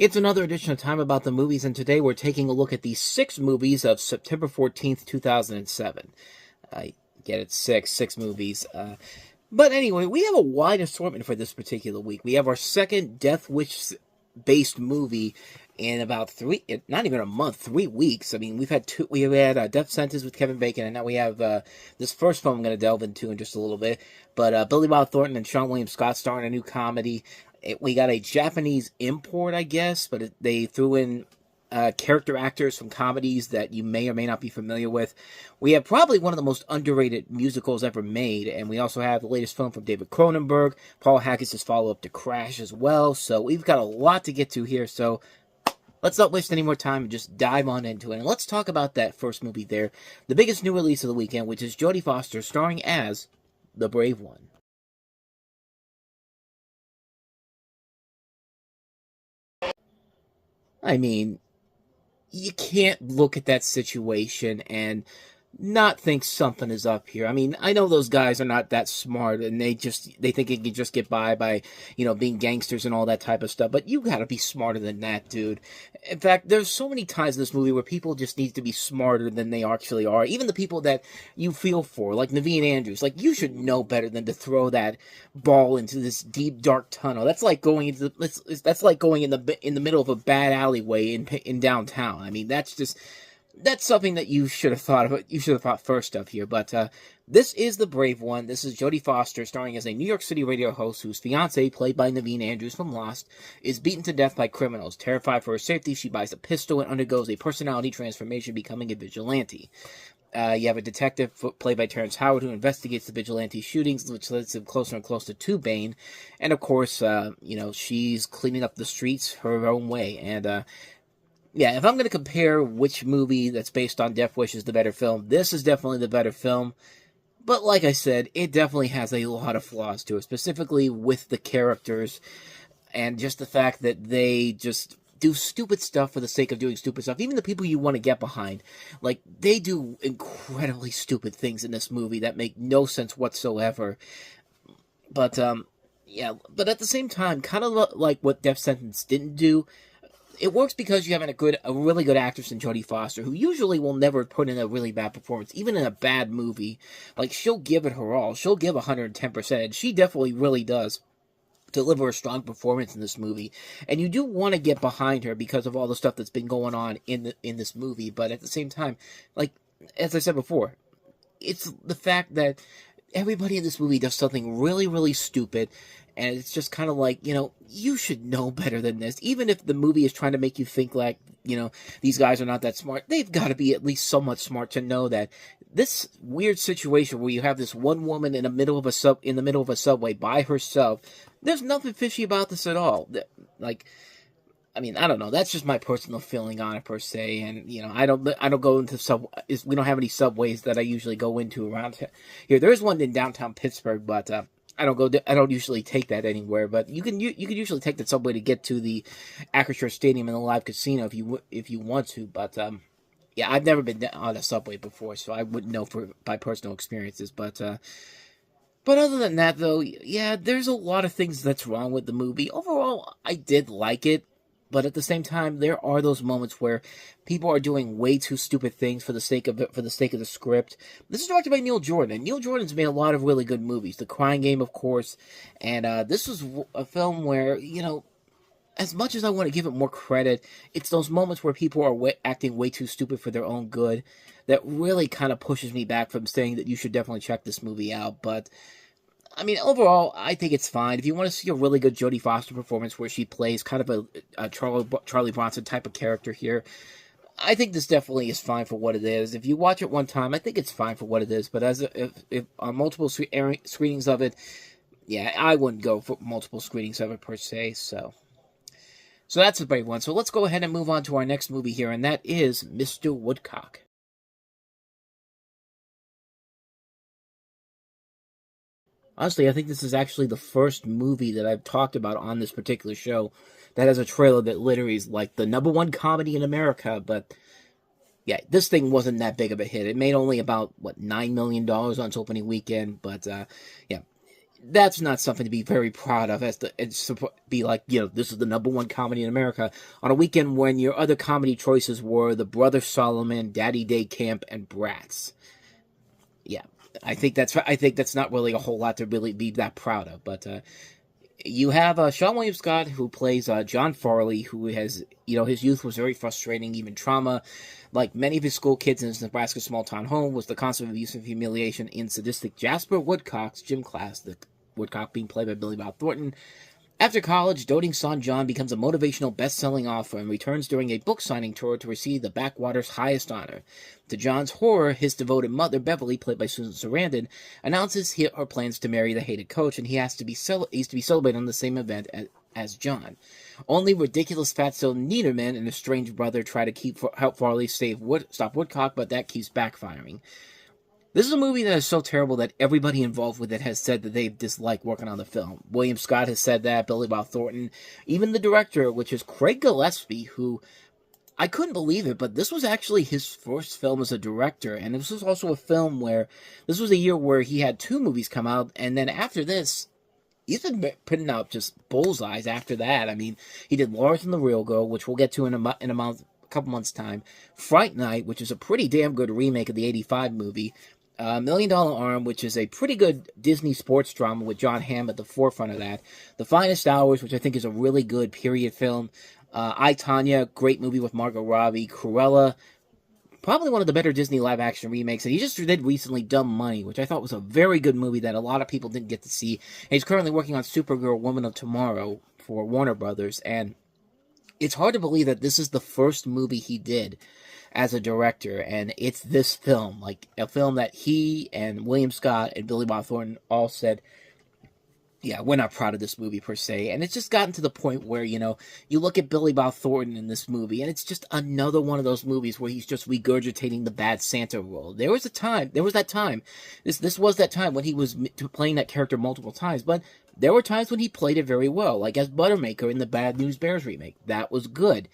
It's another edition of Time About the Movies, and today we're taking a look at the 6 movies of September 14th, 2007. I get it, six movies. But anyway, we have a wide assortment for this particular week. We have our second Death Wish-based movie in about not even a month, 3 weeks. I mean, we've had Death Sentence with Kevin Bacon, and now we have this first film I'm going to delve into in just a little bit. But Billy Bob Thornton and Seann William Scott starring a new comedy. We got a Japanese import, I guess, but they threw in character actors from comedies that you may or may not be familiar with. We have probably one of the most underrated musicals ever made, and we also have the latest film from David Cronenberg, Paul Haggis's follow-up to Crash as well. So we've got a lot to get to here, so let's not waste any more time and just dive on into it. And let's talk about that first movie there, the biggest new release of the weekend, which is Jodie Foster starring as the Brave One. I mean, you can't look at that situation and not think something is up here. I mean, I know those guys are not that smart, and they think it can just get by, being gangsters and all that type of stuff, but you gotta be smarter than that, dude. In fact, there's so many times in this movie where people just need to be smarter than they actually are. Even the people that you feel for, like Naveen Andrews, like, you should know better than to throw that ball into this deep, dark tunnel. That's like going in the middle of a bad alleyway in downtown. I mean, that's something that you should have thought of. You should have thought first of here. But this is The Brave One. This is Jodie Foster starring as a New York City radio host whose fiancé, played by Naveen Andrews from Lost, is beaten to death by criminals. Terrified for her safety, she buys a pistol and undergoes a personality transformation, becoming a vigilante. You have a detective played by Terrence Howard who investigates the vigilante shootings, which leads him closer and closer to Bane. And of course, she's cleaning up the streets her own way. And yeah, if I'm going to compare which movie that's based on Death Wish is the better film, this is definitely the better film. But like I said, it definitely has a lot of flaws to it, specifically with the characters and just the fact that they just do stupid stuff for the sake of doing stupid stuff. Even the people you want to get behind, like, they do incredibly stupid things in this movie that make no sense whatsoever. But, yeah, but at the same time, kind of like what Death Sentence didn't do, it works because you have a really good actress in Jodie Foster, who usually will never put in a really bad performance, even in a bad movie. Like, she'll give it her all. She'll give 110%, and she definitely really does deliver a strong performance in this movie. And you do want to get behind her because of all the stuff that's been going on in this movie. But at the same time, like, as I said before, it's the fact that everybody in this movie does something really, really stupid, and it's just kind of like, you should know better than this. Even if the movie is trying to make you think like, these guys are not that smart, they've got to be at least somewhat smart to know that this weird situation where you have this one woman in the middle of a subway by herself, there's nothing fishy about this at all. Like, I mean, I don't know. That's just my personal feeling on it per se, and I don't go into we don't have any subways that I usually go into around here. There is one in downtown Pittsburgh, but I don't usually take that anywhere. But you can usually take the subway to get to the Acrisure Stadium and the live casino if you want to. But yeah, I've never been on a subway before, so I wouldn't know by personal experiences. But other than that, though, yeah, there's a lot of things that's wrong with the movie. Overall, I did like it. But at the same time, there are those moments where people are doing way too stupid things for the sake of the script. This is directed by Neil Jordan, and Neil Jordan's made a lot of really good movies. The Crying Game, of course, and this was a film where, as much as I want to give it more credit, it's those moments where people are acting way too stupid for their own good that really kind of pushes me back from saying that you should definitely check this movie out. But I mean, overall, I think it's fine. If you want to see a really good Jodie Foster performance where she plays kind of a Charlie Bronson type of character here, I think this definitely is fine for what it is. If you watch it one time, I think it's fine for what it is. But if on multiple screenings of it, yeah, I wouldn't go for multiple screenings of it per se. So that's a great one. So let's go ahead and move on to our next movie here, and that is Mr. Woodcock. Honestly, I think this is actually the first movie that I've talked about on this particular show that has a trailer that literally is like the #1 comedy in America. But yeah, this thing wasn't that big of a hit. It made only about, $9 million on its opening weekend. But yeah, that's not something to be very proud of, as to be like, this is the number one comedy in America on a weekend when your other comedy choices were The Brother Solomon, Daddy Day Camp, and Bratz. Yeah, I think that's not really a whole lot to really be that proud of, but you have Sean William Scott, who plays John Farley, who has, his youth was very frustrating, even trauma. Like many of his school kids in his Nebraska small-town home, was the constant abuse and humiliation in sadistic Jasper Woodcock's gym class, the Woodcock being played by Billy Bob Thornton. After college, doting son John becomes a motivational best-selling author and returns during a book signing tour to receive the backwater's highest honor. To John's horror, his devoted mother, Beverly, played by Susan Sarandon, announces her plans to marry the hated coach, and he's to be celebrated on the same event as John. Only ridiculous fatso Niederman and a strange brother try to help Farley stop Woodcock, but that keeps backfiring. This is a movie that is so terrible that everybody involved with it has said that they dislike working on the film. William Scott has said that, Billy Bob Thornton, even the director, which is Craig Gillespie, who, I couldn't believe it, but this was actually his first film as a director, and this was also a film where, this was a year where he had 2 movies come out, and then after this, he's been putting out just bullseyes after that. I mean, he did Lawrence and the Real Girl, which we'll get to in a couple months' time, Fright Night, which is a pretty damn good remake of the 85 movie, $1 Million Arm, which is a pretty good Disney sports drama with John Hamm at the forefront of that. The Finest Hours, which I think is a really good period film. I, Tonya, great movie with Margot Robbie. Cruella, probably one of the better Disney live-action remakes. And he just did recently Dumb Money, which I thought was a very good movie that a lot of people didn't get to see. And he's currently working on Supergirl, Woman of Tomorrow for Warner Brothers. And it's hard to believe that this is the first movie he did as a director, and it's this film, like a film that he and William Scott and Billy Bob Thornton all said, yeah, we're not proud of this movie per se. And it's just gotten to the point where, you look at Billy Bob Thornton in this movie, and it's just another one of those movies where he's just regurgitating the bad Santa role. This was that time when he was playing that character multiple times, but there were times when he played it very well, like as Buttermaker in the Bad News Bears remake. That was good.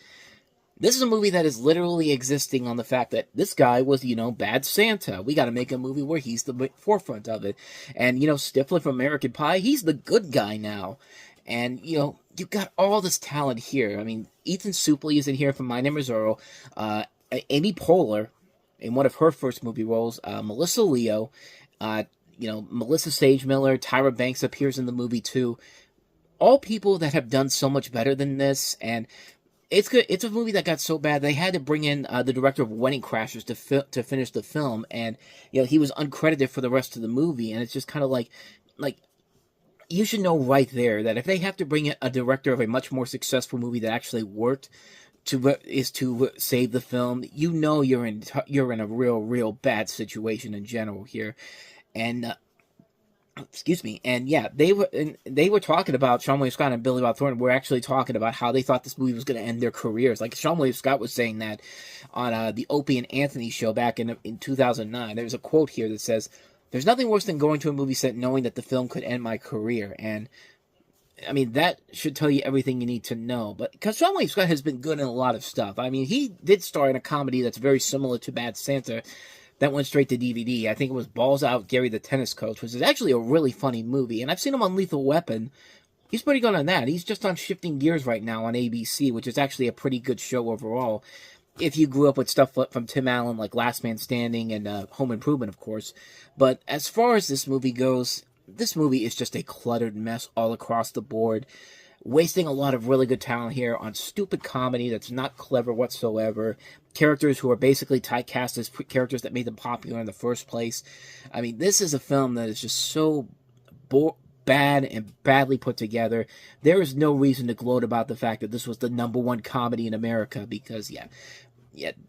This is a movie that is literally existing on the fact that this guy was, bad Santa. We got to make a movie where he's the forefront of it. And, Stifler from American Pie, he's the good guy now. And, you've got all this talent here. I mean, Ethan Suplee is in here from My Name is Earl. Amy Poehler, in one of her first movie roles. Melissa Leo. Melissa Sage Miller. Tyra Banks appears in the movie, too. All people that have done so much better than this, and it's good. It's a movie that got so bad they had to bring in the director of Wedding Crashers to finish the film, and he was uncredited for the rest of the movie. And it's just kind of like you should know right there that if they have to bring in a director of a much more successful movie that actually worked to save the film, you're in a real bad situation in general here, and. Excuse me, and yeah, they were talking about, Sean William Scott and Billy Bob Thornton were actually talking about how they thought this movie was going to end their careers. Like Sean William Scott was saying that on the Opie and Anthony show back in 2009. There's a quote here that says, "There's nothing worse than going to a movie set knowing that the film could end my career." And I mean, that should tell you everything you need to know. But because Sean William Scott has been good in a lot of stuff. I mean, he did star in a comedy that's very similar to Bad Santa, that went straight to DVD. I think it was Balls Out, Gary the Tennis Coach, which is actually a really funny movie. And I've seen him on Lethal Weapon. He's pretty good on that. He's just on Shifting Gears right now on ABC, which is actually a pretty good show overall. If you grew up with stuff from Tim Allen, like Last Man Standing and Home Improvement, of course. But as far as this movie goes, this movie is just a cluttered mess all across the board. Wasting a lot of really good talent here on stupid comedy that's not clever whatsoever. Characters who are basically typecast as characters that made them popular in the first place. I mean, this is a film that is just so bad and badly put together. There is no reason to gloat about the fact that this was the #1 comedy in America, because,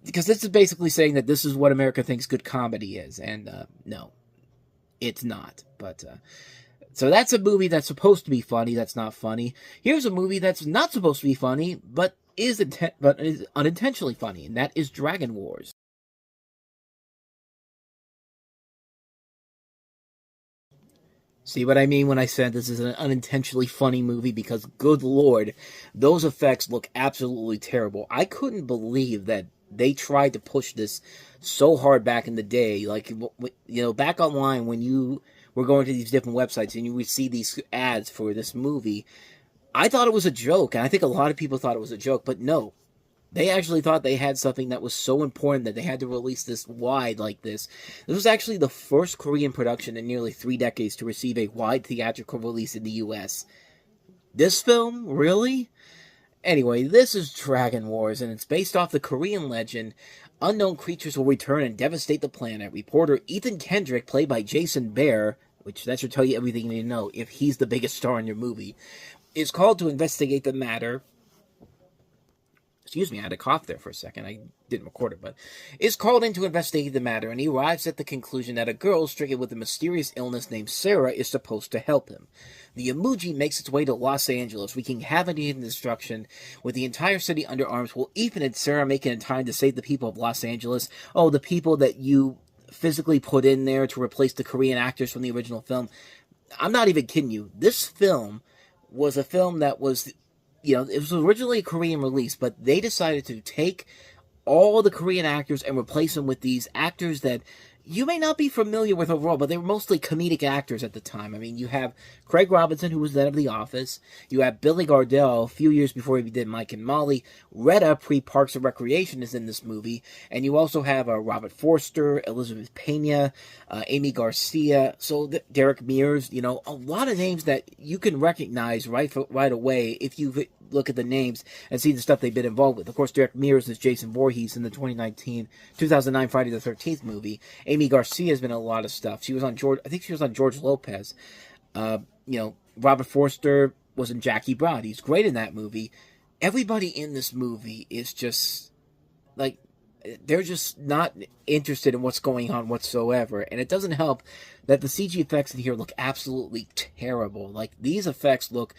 because this is basically saying that this is what America thinks good comedy is, and no, it's not. But so that's a movie that's supposed to be funny, that's not funny. Here's a movie that's not supposed to be funny, but is unintentionally funny, and that is Dragon Wars. See what I mean when I said this is an unintentionally funny movie? Because, good lord, those effects look absolutely terrible. I couldn't believe that they tried to push this so hard back in the day. Like, back online when were going to these different websites and you would see these ads for this movie. I thought it was a joke, and I think a lot of people thought it was a joke, but no. They actually thought they had something that was so important that they had to release this wide like this. This was actually the first Korean production in nearly 3 decades to receive a wide theatrical release in the US. This film? Really? Anyway, this is Dragon Wars, and it's based off the Korean legend, unknown creatures will return and devastate the planet. Reporter Ethan Kendrick, played by Jason Bear, which that should tell you everything you need to know if he's the biggest star in your movie, is called to investigate the matter. Excuse me, I had a cough there for a second. I didn't record it, but is called in to investigate the matter, and he arrives at the conclusion that a girl stricken with a mysterious illness named Sarah is supposed to help him. The emoji makes its way to Los Angeles, wreaking havoc and destruction, with the entire city under arms. Will Ethan and Sarah make it in time to save the people of Los Angeles? Oh, the people that you physically put in there to replace the Korean actors from the original film. I'm not even kidding you. This film was a film that was, it was originally a Korean release, but they decided to take all the Korean actors and replace them with these actors that you may not be familiar with overall, but they were mostly comedic actors at the time. I mean, you have Craig Robinson, who was then of The Office. You have Billy Gardell, a few years before he did Mike and Molly. Retta, pre-Parks and Recreation, is in this movie. And you also have Robert Forster, Elizabeth Pena, Amy Garcia, Derek Mears. A lot of names that you can recognize right away if you look at the names and see the stuff they've been involved with. Of course, Derek Mears is Jason Voorhees in the 2009 Friday the 13th movie. Amy Garcia has been in a lot of stuff. She was on George Lopez. Robert Forster was in Jackie Brown. He's great in that movie. Everybody in this movie is just, they're just not interested in what's going on whatsoever. And it doesn't help that the CG effects in here look absolutely terrible. These effects look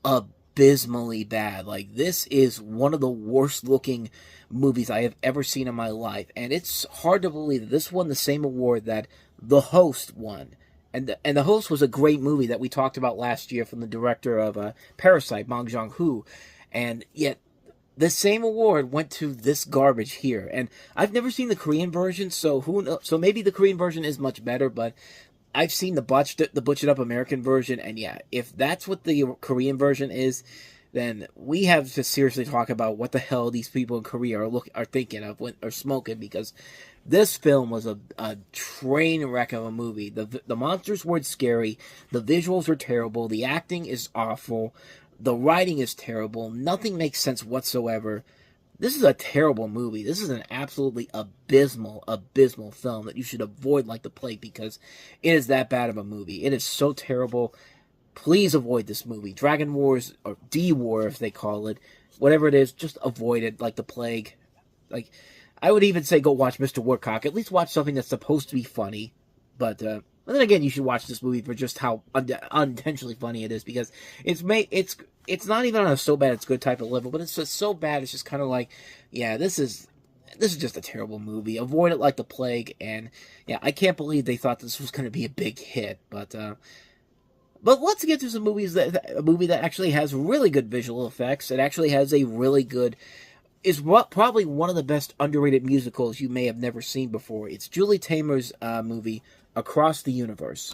abysmally bad. This is one of the worst looking movies I have ever seen in my life, and it's hard to believe that this won the same award that The Host won. And The Host was a great movie that we talked about last year from the director of Parasite, Bong Joon-ho, and yet the same award went to this garbage here. And I've never seen the Korean version, so who knows? So maybe the Korean version is much better, but I've seen the butchered up American version, and yeah, if that's what the Korean version is, then we have to seriously talk about what the hell these people in Korea are thinking of or smoking, because this film was a train wreck of a movie. The monsters weren't scary, the visuals are terrible, the acting is awful, the writing is terrible, nothing makes sense whatsoever. This is a terrible movie. This is an absolutely abysmal film that you should avoid like the plague, because it is that bad of a movie. It is so terrible. Please avoid this movie. Dragon Wars, or D-War if they call it, whatever it is, just avoid it like the plague. I would even say go watch Mr. Woodcock. At least watch something that's supposed to be funny. But then again, you should watch this movie for just how unintentionally funny it is, because it's not even on a so bad it's good type of level, but it's just so bad it's just kind of like, yeah, this is just a terrible movie. Avoid it like the plague. And yeah, I can't believe they thought this was going to be a big hit. But let's get to some movies a movie that actually has really good visual effects. It actually has a really good, probably one of the best underrated musicals you may have never seen before. It's Julie Taymor's movie Across the Universe.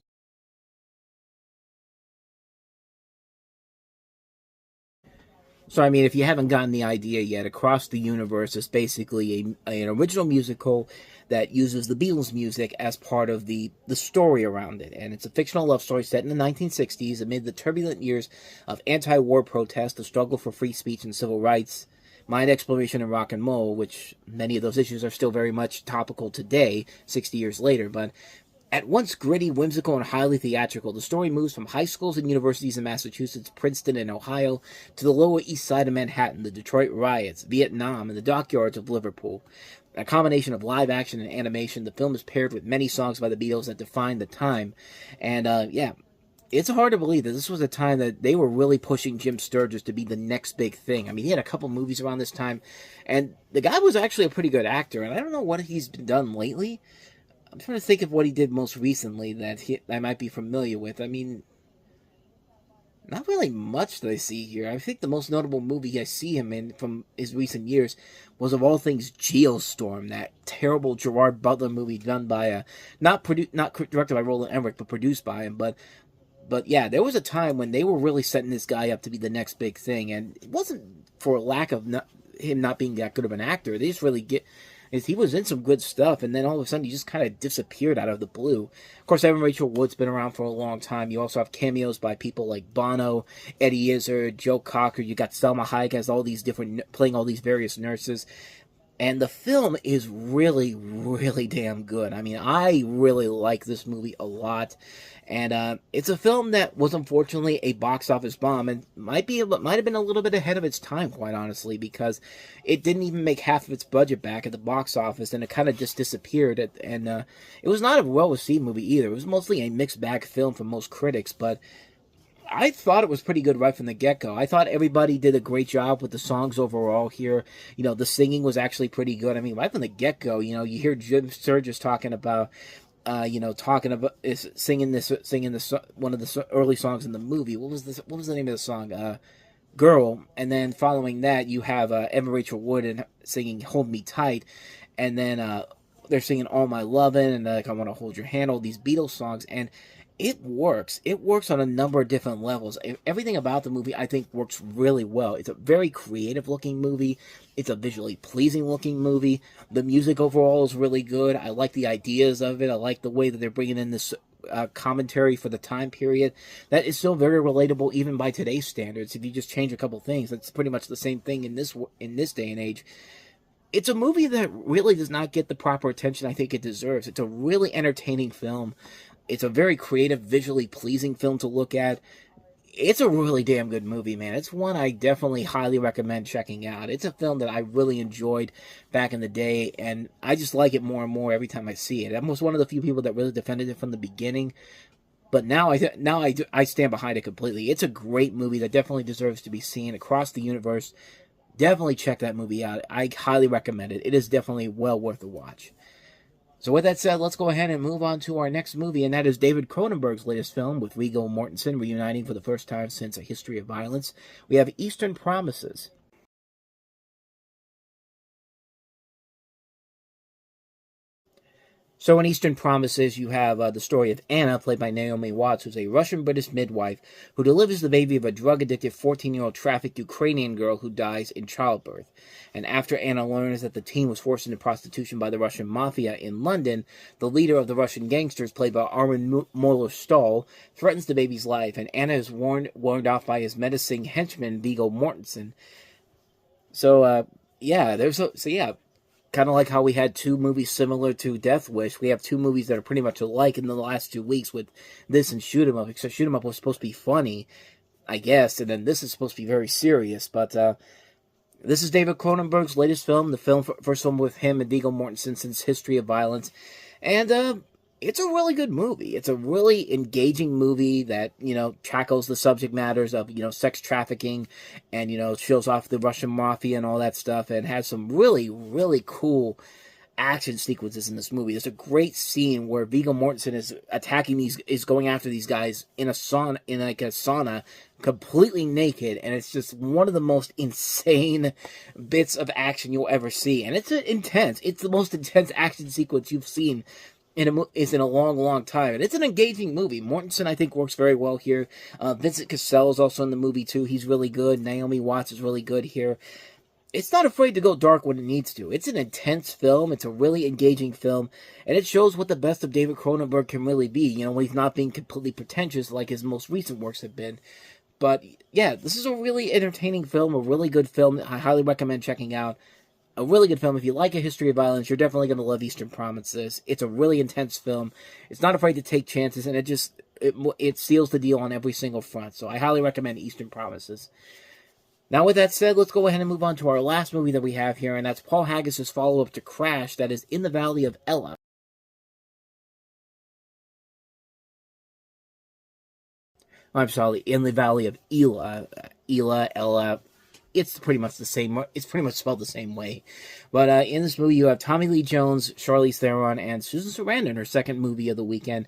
So, I mean, if you haven't gotten the idea yet, Across the Universe is basically an original musical that uses the Beatles music as part of the story around it. And it's a fictional love story set in the 1960s amid the turbulent years of anti-war protest, the struggle for free speech and civil rights, mind exploration, and rock and roll, which many of those issues are still very much topical today, 60 years later. But at once gritty, whimsical, and highly theatrical, the story moves from high schools and universities in Massachusetts, Princeton, and Ohio to the Lower East Side of Manhattan, the Detroit riots, Vietnam, and the dockyards of Liverpool. A combination of live action and animation, the film is paired with many songs by the Beatles that defined the time. And, yeah, it's hard to believe that this was a time that they were really pushing Jim Sturgis to be the next big thing. I mean, he had a couple movies around this time, and the guy was actually a pretty good actor, and I don't know what he's done lately. I'm trying to think of what he did most recently that I might be familiar with. I mean, Not really much that I see here. I think the most notable movie I see him in from his recent years was, of all things, Geostorm, that terrible Gerard Butler movie done by not directed by Roland Emmerich, but produced by him. But yeah, there was a time when they were really setting this guy up to be the next big thing, and it wasn't for lack of him not being that good of an actor. They just really get is he was in some good stuff, and then all of a sudden he just kind of disappeared out of the blue. Of course, Evan Rachel Wood's been around for a long time. You also have cameos by people like Bono, Eddie Izzard, Joe Cocker. You got Selma Hayek as all these different playing all these various nurses. And the film is really, really damn good. I mean, I really like this movie a lot. And it's a film that was unfortunately a box office bomb, and might have been a little bit ahead of its time, quite honestly, because it didn't even make half of its budget back at the box office, and it kind of just disappeared. It was not a well received movie either. It was mostly a mixed bag film for most critics, but I thought it was pretty good right from the get-go. I thought everybody did a great job with the songs overall here. You know, the singing was actually pretty good. I mean, right from the get-go, you know, you hear Jim Sturgis talking about, singing this one of the early songs in the movie. What was the name of the song? Girl. And then following that, you have Evan Rachel Wood and singing Hold Me Tight. And then they're singing All My Lovin' and like I Want to Hold Your Hand, all these Beatles songs. And it works. It works on a number of different levels. Everything about the movie, I think, works really well. It's a very creative-looking movie. It's a visually pleasing-looking movie. The music overall is really good. I like the ideas of it. I like the way that they're bringing in this commentary for the time period. That is still very relatable, even by today's standards. If you just change a couple things, it's pretty much the same thing in this day and age. It's a movie that really does not get the proper attention I think it deserves. It's a really entertaining film. It's a very creative, visually pleasing film to look at. It's a really damn good movie, man. It's one I definitely highly recommend checking out. It's a film that I really enjoyed back in the day, and I just like it more and more every time I see it. I'm one of the few people that really defended it from the beginning, but now I stand behind it completely. It's a great movie that definitely deserves to be seen across the universe. Definitely check that movie out. I highly recommend it. It is definitely well worth a watch. So with that said, let's go ahead and move on to our next movie, and that is David Cronenberg's latest film with Viggo Mortensen reuniting for the first time since A History of Violence. We have Eastern Promises. So in Eastern Promises, you have the story of Anna, played by Naomi Watts, who's a Russian-British midwife who delivers the baby of a drug-addicted 14-year-old trafficked Ukrainian girl who dies in childbirth. And after Anna learns that the teen was forced into prostitution by the Russian mafia in London, the leader of the Russian gangsters, played by Armin Mueller-Stahl, threatens the baby's life, and Anna is warned off by his menacing henchman, Viggo Mortensen. So kind of like how we had two movies similar to Death Wish, we have two movies that are pretty much alike in the last 2 weeks with this and Shoot 'Em Up, except Shoot 'Em Up was supposed to be funny, I guess, and then this is supposed to be very serious, but this is David Cronenberg's latest film, the first film with him and Viggo Mortensen since History of Violence, and it's a really good movie. It's a really engaging movie that, tackles the subject matters of, sex trafficking and, shows off the Russian mafia and all that stuff and has some really, really cool action sequences in this movie. There's a great scene where Viggo Mortensen is going after these guys in a sauna, completely naked, and it's just one of the most insane bits of action you'll ever see. And it's intense. It's the most intense action sequence you've seen in a long, long time. And it's an engaging movie. Mortensen, I think, works very well here. Vincent Cassel is also in the movie, too. He's really good. Naomi Watts is really good here. It's not afraid to go dark when it needs to. It's an intense film. It's a really engaging film. And it shows what the best of David Cronenberg can really be. When he's not being completely pretentious like his most recent works have been. But, yeah, this is a really entertaining film, a really good film I highly recommend checking out. A really good film. If you like A History of Violence, you're definitely going to love Eastern Promises. It's a really intense film. It's not afraid to take chances, and it seals the deal on every single front. So I highly recommend Eastern Promises. Now, with that said, let's go ahead and move on to our last movie that we have here, and that's Paul Haggis' follow-up to Crash, that is In the Valley of Ella. I'm sorry, In the Valley of Ela. Ella. It's pretty much the same. It's pretty much spelled the same way. But in this movie, you have Tommy Lee Jones, Charlize Theron, and Susan Sarandon, her second movie of the weekend.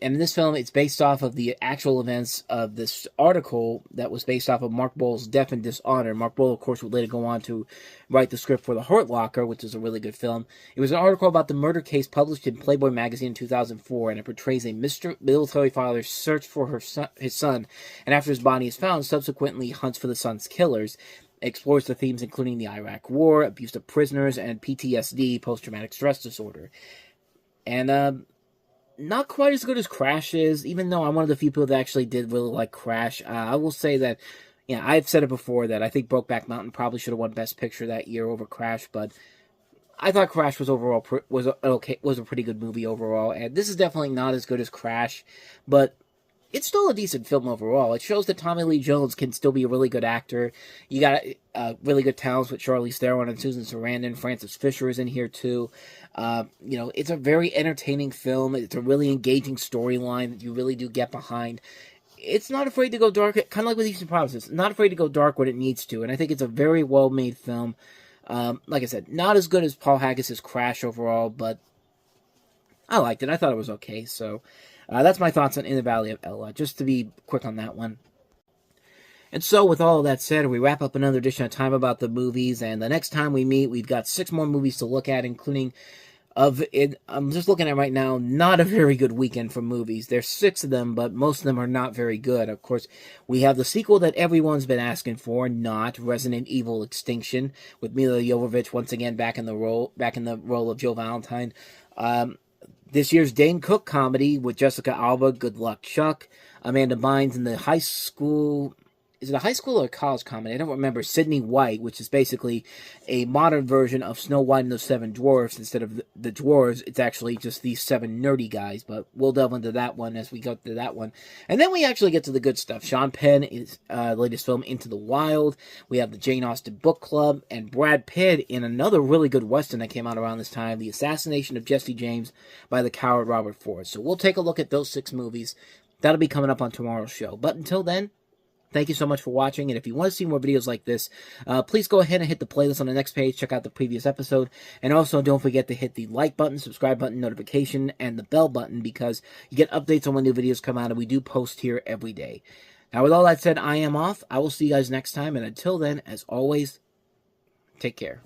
And in this film, it's based off of the actual events of this article that was based off of Mark Boal's Death and Dishonor. Mark Boal, of course, would later go on to write the script for The Hurt Locker, which is a really good film. It was an article about the murder case published in Playboy magazine in 2004, and it portrays a military father's search for his son, and after his body is found, subsequently hunts for the son's killers. It explores the themes including the Iraq War, abuse of prisoners, and PTSD, post-traumatic stress disorder. And, not quite as good as Crash is, even though I'm one of the few people that actually did really like Crash. I will say that, I've said it before that I think Brokeback Mountain probably should have won Best Picture that year over Crash, but I thought Crash was overall was a pretty good movie overall, and this is definitely not as good as Crash, but it's still a decent film overall. It shows that Tommy Lee Jones can still be a really good actor. You got really good talents with Charlize Theron and Susan Sarandon. Frances Fisher is in here too. It's a very entertaining film. It's a really engaging storyline that you really do get behind. It's not afraid to go dark, kind of like with Eastern Promises. Not afraid to go dark when it needs to, and I think it's a very well-made film. Like I said, not as good as Paul Haggis's Crash overall, but I liked it. I thought it was okay, so that's my thoughts on In the Valley of Ella, just to be quick on that one. And so, with all of that said, we wrap up another edition of Time About the Movies, and the next time we meet, we've got 6 more movies to look at, including, I'm just looking at right now, not a very good weekend for movies. There's 6 of them, but most of them are not very good. Of course, we have the sequel that everyone's been asking for, not Resident Evil Extinction, with Mila Jovovich once again back in the role of Jill Valentine. This year's Dane Cook comedy with Jessica Alba, Good Luck Chuck, Amanda Bynes in the high school... Is it a high school or a college comedy? I don't remember. Sydney White, which is basically a modern version of Snow White and the 7 Dwarfs. Instead of the dwarves, it's actually just these 7 nerdy guys. But we'll delve into that one as we go through that one. And then we actually get to the good stuff. Sean Penn is latest film, Into the Wild. We have the Jane Austen Book Club. And Brad Pitt in another really good Western that came out around this time, The Assassination of Jesse James by the Coward Robert Ford. So we'll take a look at those 6 movies. That'll be coming up on tomorrow's show. But until then, thank you so much for watching, and if you want to see more videos like this, please go ahead and hit the playlist on the next page, check out the previous episode, and also don't forget to hit the like button, subscribe button, notification, and the bell button, because you get updates on when new videos come out, and we do post here every day. Now, with all that said, I am off. I will see you guys next time, and until then, as always, take care.